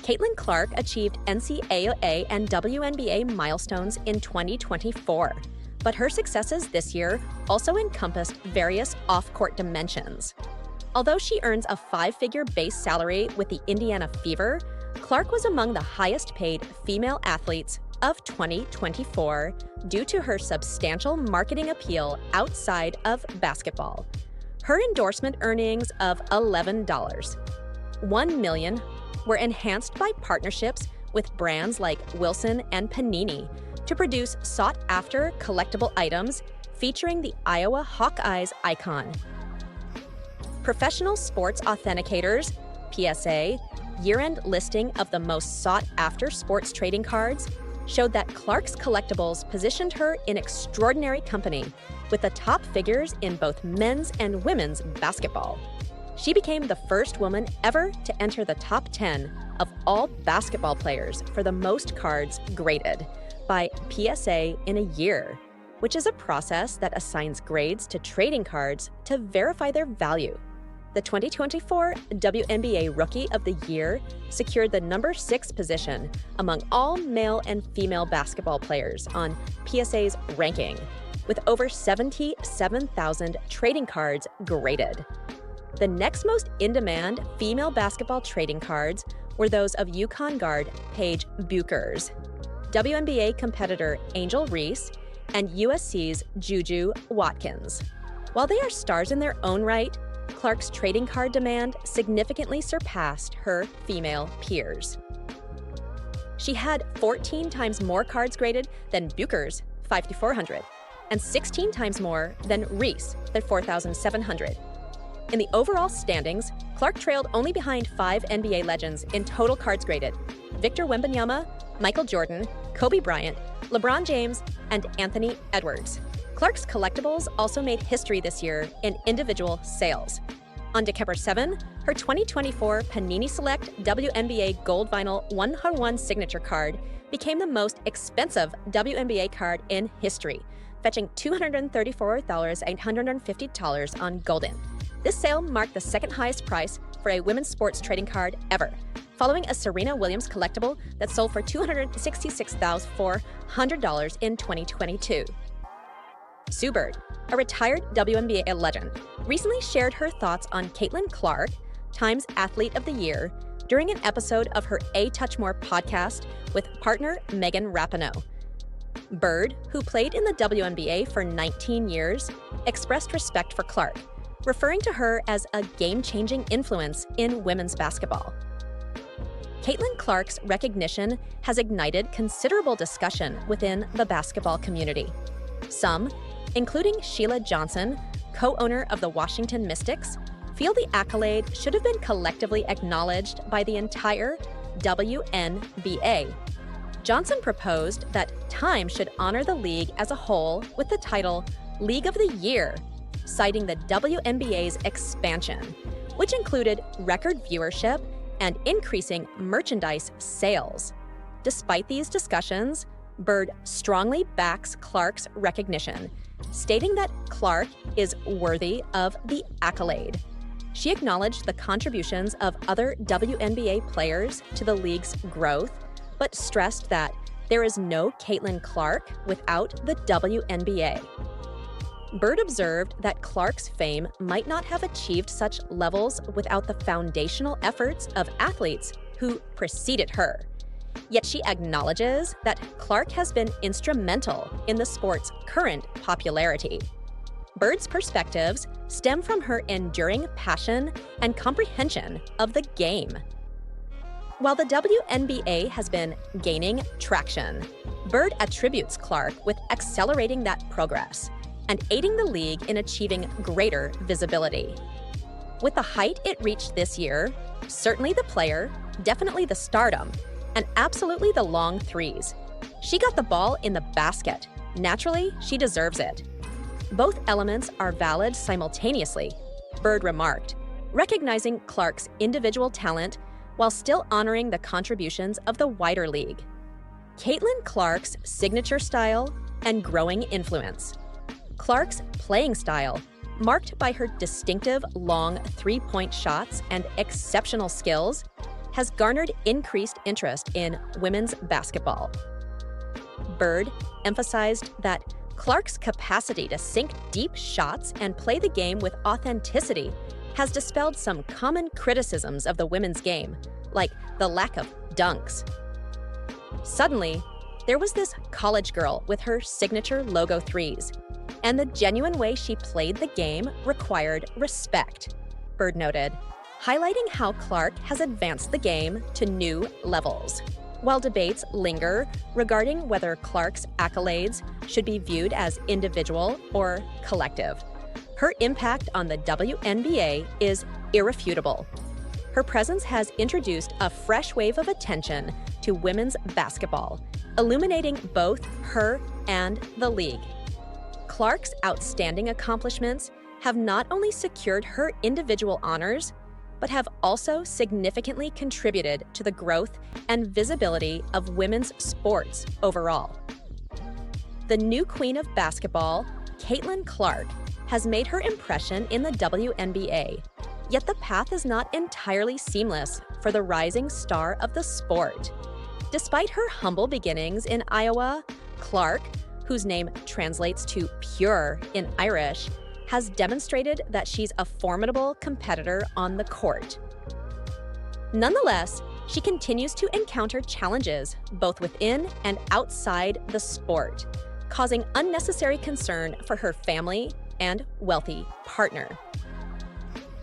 Caitlin Clark achieved NCAA and WNBA milestones in 2024, but her successes this year also encompassed various off-court dimensions. Although she earns a 5-figure base salary with the Indiana Fever, Clark was among the highest-paid female athletes of 2024 due to her substantial marketing appeal outside of basketball. Her endorsement earnings of $11, $1 million, were enhanced by partnerships with brands like Wilson and Panini to produce sought-after collectible items featuring the Iowa Hawkeyes icon. Professional Sports Authenticators, PSA, year-end listing of the most sought-after sports trading cards showed that Clark's collectibles positioned her in extraordinary company with the top figures in both men's and women's basketball. She became the first woman ever to enter the top 10 of all basketball players for the most cards graded by PSA in a year, which is a process that assigns grades to trading cards to verify their value. The 2024 WNBA Rookie of the Year secured the number 6 position among all male and female basketball players on PSA's ranking, with over 77,000 trading cards graded. The next most in-demand female basketball trading cards were those of UConn guard Paige Bueckers, WNBA competitor Angel Reese, and USC's Juju Watkins. While they are stars in their own right, Clark's trading card demand significantly surpassed her female peers. She had 14 times more cards graded than Bueckers, 5,400, and 16 times more than Reese, at 4,700. In the overall standings, Clark trailed only behind 5 NBA legends in total cards graded: Victor Wembanyama, Michael Jordan, Kobe Bryant, LeBron James, and Anthony Edwards. Clark's collectibles also made history this year in individual sales. On December 7, her 2024 Panini Select WNBA Gold Vinyl 101 signature card became the most expensive WNBA card in history, fetching $234,850 on Goldin. This sale marked the second highest price for a women's sports trading card ever, following a Serena Williams collectible that sold for $266,400 in 2022. Sue Bird, a retired WNBA legend, recently shared her thoughts on Caitlin Clark, Time's Athlete of the Year, during an episode of her A Touch More podcast with partner Megan Rapinoe. Bird, who played in the WNBA for 19 years, expressed respect for Clark, referring to her as a game-changing influence in women's basketball. Caitlin Clark's recognition has ignited considerable discussion within the basketball community. Some, including Sheila Johnson, co-owner of the Washington Mystics, feel the accolade should have been collectively acknowledged by the entire WNBA. Johnson proposed that Time should honor the league as a whole with the title League of the Year, citing the WNBA's expansion, which included record viewership and increasing merchandise sales. Despite these discussions, Bird strongly backs Clark's recognition, stating that Clark is worthy of the accolade. She acknowledged the contributions of other WNBA players to the league's growth, but stressed that there is no Caitlin Clark without the WNBA. Bird observed that Clark's fame might not have achieved such levels without the foundational efforts of athletes who preceded her. Yet she acknowledges that Clark has been instrumental in the sport's current popularity. Bird's perspectives stem from her enduring passion and comprehension of the game. While the WNBA has been gaining traction, Bird attributes Clark with accelerating that progress and aiding the league in achieving greater visibility. With the height it reached this year, certainly the player, definitely the stardom, and absolutely the long threes. She got the ball in the basket. Naturally, she deserves it. Both elements are valid simultaneously, Bird remarked, recognizing Clark's individual talent while still honoring the contributions of the wider league. Caitlin Clark's signature style and growing influence. Clark's playing style, marked by her distinctive long three-point shots and exceptional skills, has garnered increased interest in women's basketball. Bird emphasized that Clark's capacity to sink deep shots and play the game with authenticity has dispelled some common criticisms of the women's game, like the lack of dunks. Suddenly, there was this college girl with her signature logo threes, and the genuine way she played the game required respect, Bird noted, highlighting how Clark has advanced the game to new levels. While debates linger regarding whether Clark's accolades should be viewed as individual or collective, her impact on the WNBA is irrefutable. Her presence has introduced a fresh wave of attention to women's basketball, illuminating both her and the league. Clark's outstanding accomplishments have not only secured her individual honors, but have also significantly contributed to the growth and visibility of women's sports overall. The new queen of basketball, Caitlin Clark, has made her impression in the WNBA, yet the path is not entirely seamless for the rising star of the sport. Despite her humble beginnings in Iowa, Clark, whose name translates to pure in Irish, has demonstrated that she's a formidable competitor on the court. Nonetheless, she continues to encounter challenges both within and outside the sport, causing unnecessary concern for her family and wealthy partner.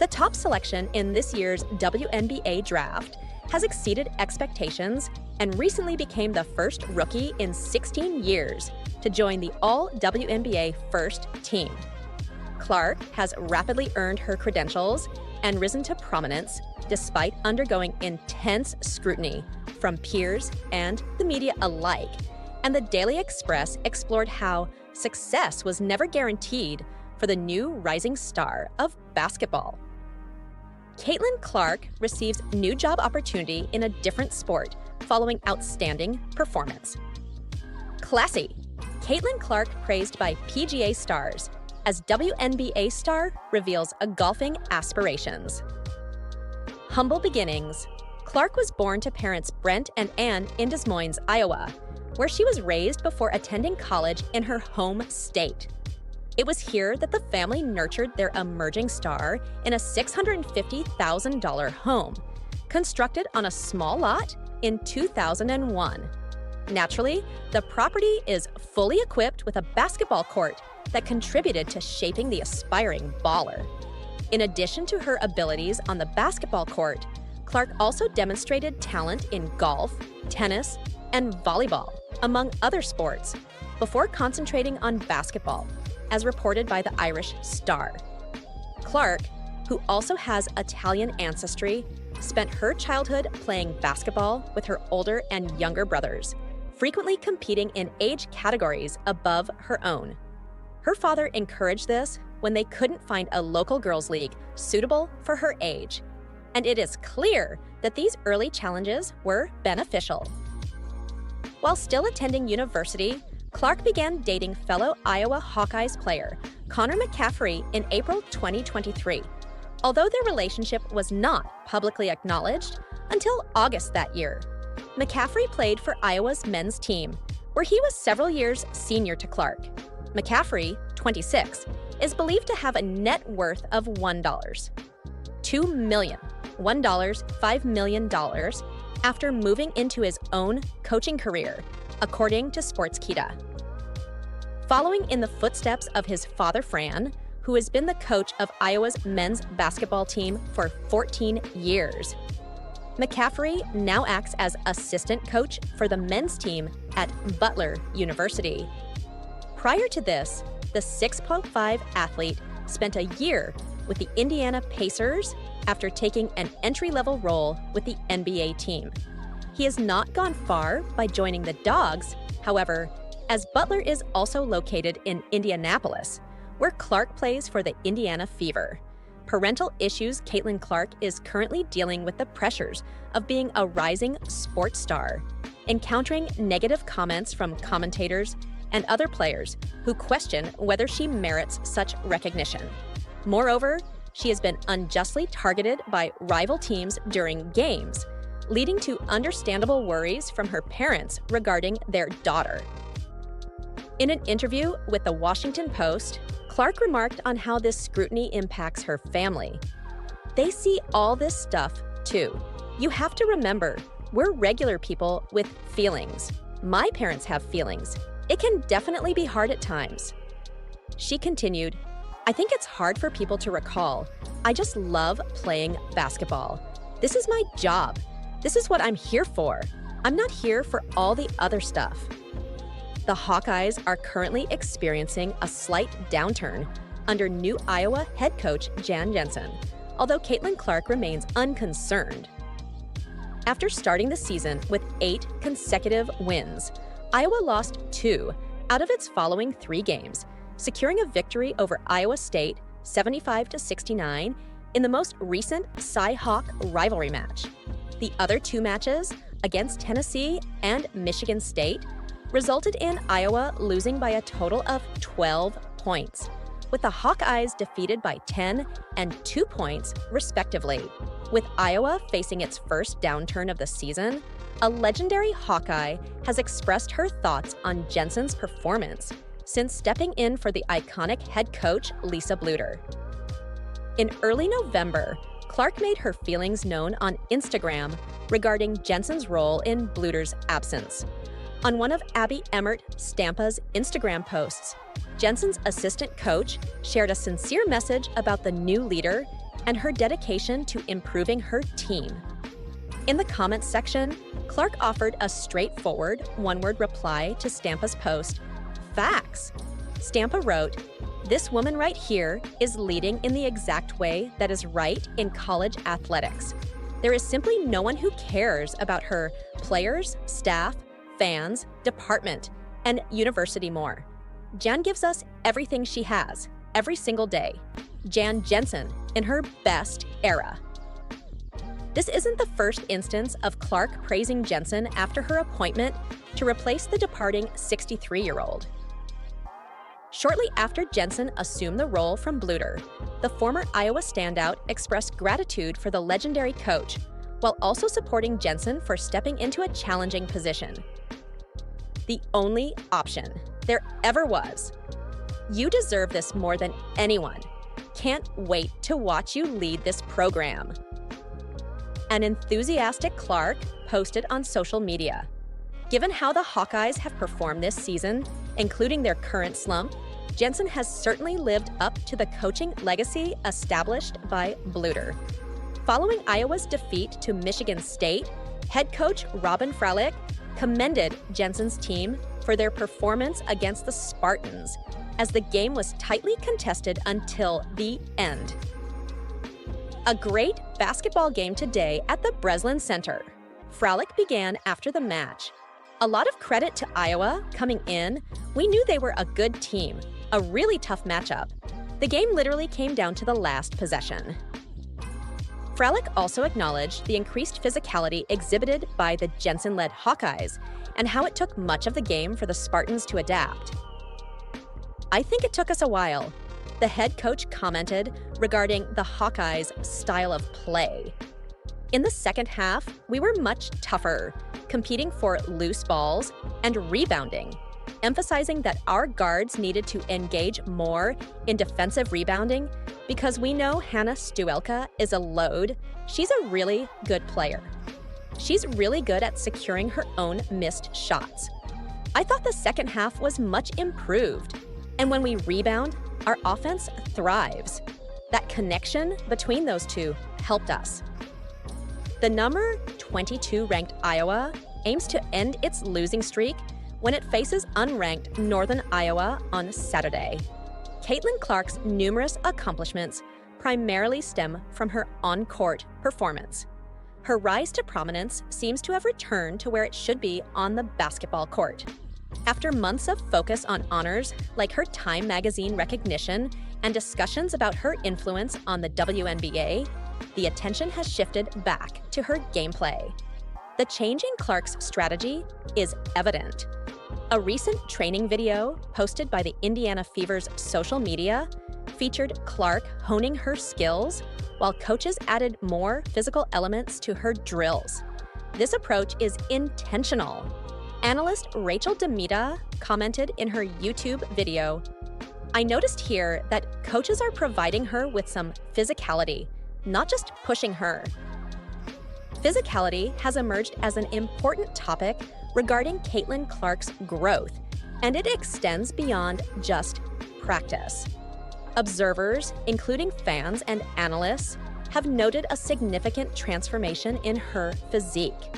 The top selection in this year's WNBA draft has exceeded expectations and recently became the first rookie in 16 years to join the All-WNBA First Team. Clark has rapidly earned her credentials and risen to prominence despite undergoing intense scrutiny from peers and the media alike, and the Daily Express explored how success was never guaranteed for the new rising star of basketball. Caitlin Clark receives new job opportunity in a different sport following outstanding performance. Classy. Caitlin Clark praised by PGA stars as WNBA star reveals a golfing aspirations. Humble beginnings. Clark was born to parents Brent and Ann in Des Moines, Iowa, where she was raised before attending college in her home state. It was here that the family nurtured their emerging star in a $650,000 home, constructed on a small lot in 2001. Naturally, the property is fully equipped with a basketball court that contributed to shaping the aspiring baller. In addition to her abilities on the basketball court, Clark also demonstrated talent in golf, tennis, and volleyball, among other sports, before concentrating on basketball, as reported by the Irish Star. Clark, who also has Italian ancestry, spent her childhood playing basketball with her older and younger brothers, frequently competing in age categories above her own. Her father encouraged this when they couldn't find a local girls' league suitable for her age, and it is clear that these early challenges were beneficial. While still attending university, Clark began dating fellow Iowa Hawkeyes player Connor McCaffrey in April 2023, although their relationship was not publicly acknowledged until August that year. McCaffrey played for Iowa's men's team, where he was several years senior to Clark. McCaffrey, 26, is believed to have a net worth of $1, $2 million, $5 million after moving into his own coaching career, according to Sportskeeda. Following in the footsteps of his father Fran, who has been the coach of Iowa's men's basketball team for 14 years, McCaffrey now acts as assistant coach for the men's team at Butler University. Prior to this, the 6'5" athlete spent a year with the Indiana Pacers after taking an entry-level role with the NBA team. He has not gone far by joining the Dogs, however, as Butler is also located in Indianapolis, where Clark plays for the Indiana Fever. Parental issues. Caitlin Clark is currently dealing with the pressures of being a rising sports star, encountering negative comments from commentators and other players who question whether she merits such recognition. Moreover, she has been unjustly targeted by rival teams during games, leading to understandable worries from her parents regarding their daughter. In an interview with the Washington Post, Clark remarked on how this scrutiny impacts her family. "They see all this stuff, too. You have to remember, we're regular people with feelings. My parents have feelings. It can definitely be hard at times." She continued, "I think it's hard for people to recall. I just love playing basketball. This is my job. This is what I'm here for. I'm not here for all the other stuff." The Hawkeyes are currently experiencing a slight downturn under new Iowa head coach Jan Jensen, although Caitlin Clark remains unconcerned. After starting the season with 8 consecutive wins, Iowa lost 2 out of its following 3 games, securing a victory over Iowa State 75-69 in the most recent Cy-Hawk rivalry match. The other 2 matches, against Tennessee and Michigan State, resulted in Iowa losing by a total of 12 points, with the Hawkeyes defeated by 10 and 2 points, respectively. With Iowa facing its first downturn of the season, a legendary Hawkeye has expressed her thoughts on Jensen's performance since stepping in for the iconic head coach Lisa Bluder. In early November, Clark made her feelings known on Instagram regarding Jensen's role in Bluder's absence. On one of Abby Emmert Stampa's Instagram posts, Jensen's assistant coach shared a sincere message about the new leader and her dedication to improving her team. In the comments section, Clark offered a straightforward, one-word reply to Stampa's post, "Facts." Stampa wrote, "This woman right here is leading in the exact way that is right in college athletics. There is simply no one who cares about her players, staff, fans, department, and university more. Jan gives us everything she has, every single day. Jan Jensen in her best era." This isn't the first instance of Clark praising Jensen after her appointment to replace the departing 63-year-old. Shortly after Jensen assumed the role from Bluder, the former Iowa standout expressed gratitude for the legendary coach, while also supporting Jensen for stepping into a challenging position. "The only option there ever was. You deserve this more than anyone. Can't wait to watch you lead this program." An enthusiastic Clark posted on social media, "Given how the Hawkeyes have performed this season, including their current slump, Jensen has certainly lived up to the coaching legacy established by Bluder." Following Iowa's defeat to Michigan State, head coach Robin Fralick commended Jensen's team for their performance against the Spartans, as the game was tightly contested until the end. A great basketball game today at the Breslin Center. Fralick began after the match. "A lot of credit to Iowa coming in. We knew they were a good team, a really tough matchup. The game literally came down to the last possession." Fralick also acknowledged the increased physicality exhibited by the Jensen-led Hawkeyes and how it took much of the game for the Spartans to adapt. "I think it took us a while," the head coach commented regarding the Hawkeyes' style of play. "In the second half, we were much tougher, competing for loose balls and rebounding, emphasizing that our guards needed to engage more in defensive rebounding because we know Hannah Stuelka is a load. She's a really good player. She's really good at securing her own missed shots. I thought the second half was much improved, and when we rebound, our offense thrives. That connection between those two helped us." The number 22 ranked Iowa aims to end its losing streak when it faces unranked Northern Iowa on Saturday. Caitlin Clark's numerous accomplishments primarily stem from her on-court performance. Her rise to prominence seems to have returned to where it should be on the basketball court. After months of focus on honors like her Time magazine recognition and discussions about her influence on the WNBA, the attention has shifted back to her gameplay. The change in Clark's strategy is evident. A recent training video posted by the Indiana Fever's social media featured Clark honing her skills while coaches added more physical elements to her drills. This approach is intentional. Analyst Rachel Demita commented in her YouTube video, "I noticed here that coaches are providing her with some physicality, not just pushing her." Physicality has emerged as an important topic regarding Caitlin Clark's growth, and it extends beyond just practice. Observers, including fans and analysts, have noted a significant transformation in her physique.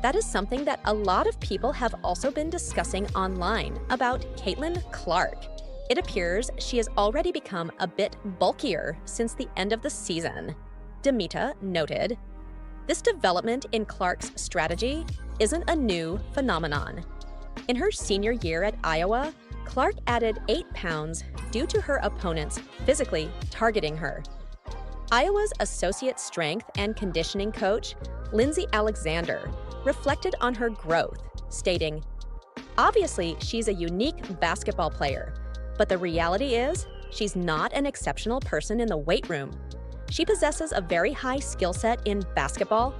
That is something that a lot of people have also been discussing online about Caitlin Clark. It appears she has already become a bit bulkier since the end of the season. Demita noted, "This development in Clark's strategy isn't a new phenomenon. In her senior year at Iowa, Clark added 8 pounds due to her opponents physically targeting her." Iowa's associate strength and conditioning coach, Lindsay Alexander, reflected on her growth, stating, "Obviously, she's a unique basketball player, but the reality is she's not an exceptional person in the weight room. She possesses a very high skill set in basketball,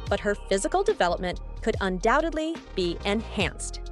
but her physical development could undoubtedly be enhanced."